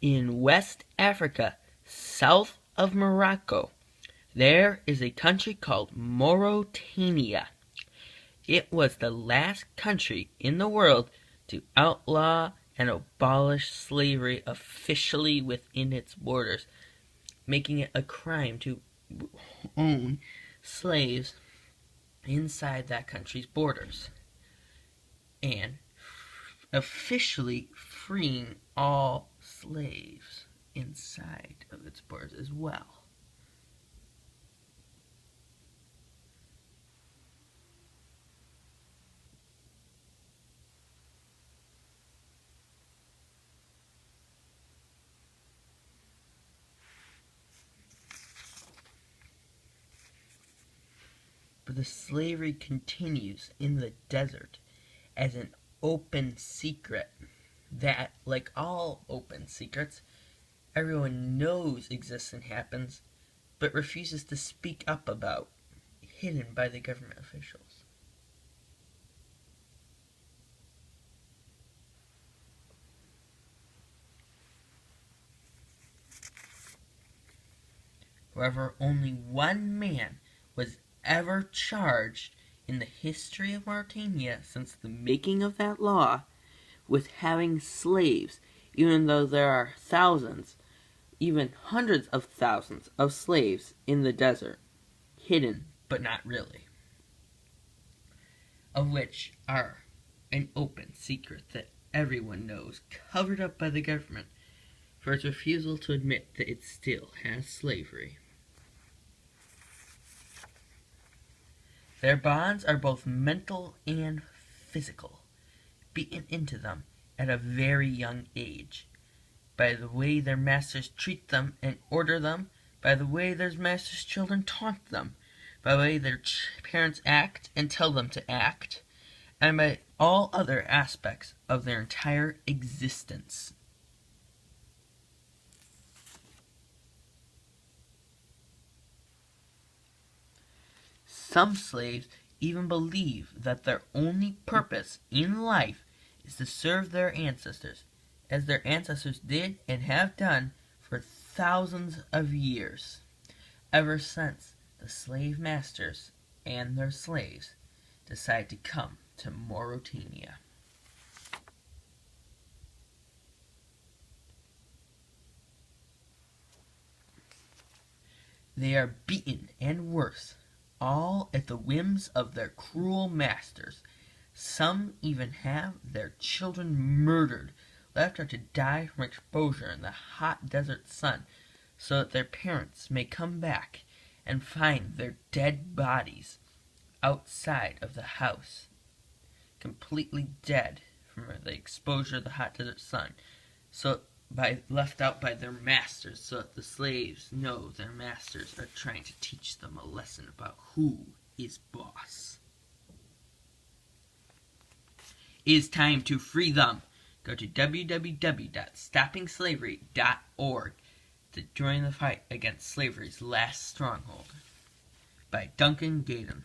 In West Africa, south of Morocco, there is a country called Mauritania. It was the last country in the world to outlaw and abolish slavery officially within its borders, making it a crime to own slaves inside that country's borders, and officially freeing all slaves inside of its borders as well. But the slavery continues in the desert as an open secret that, like all open secrets, everyone knows exists and happens, but refuses to speak up about, hidden by the government officials. However, only one man was ever charged in the history of Mauritania since the making of that law with having slaves, even though there are thousands, even hundreds of thousands of slaves in the desert, hidden but not really, of which are an open secret that everyone knows, covered up by the government for its refusal to admit that it still has slavery. Their bonds are both mental and physical, beaten into them at a very young age, by the way their masters treat them and order them, by the way their masters' children taunt them, by the way their parents act and tell them to act, and by all other aspects of their entire existence. Some slaves even believe that their only purpose in life is to serve their ancestors, as their ancestors did and have done for thousands of years, ever since the slave masters and their slaves decided to come to Mauritania. They are beaten and worse, all at the whims of their cruel masters. Some even have their children murdered, left out to die from exposure in the hot desert sun, so that their parents may come back and find their dead bodies outside of the house, completely dead from the exposure of the hot desert sun, left out by their masters, so that the slaves know their masters are trying to teach them a lesson about who is boss. It is time to free them. Go to www.stoppingslavery.org to join the fight against slavery's last stronghold. By Duncan, Goeden.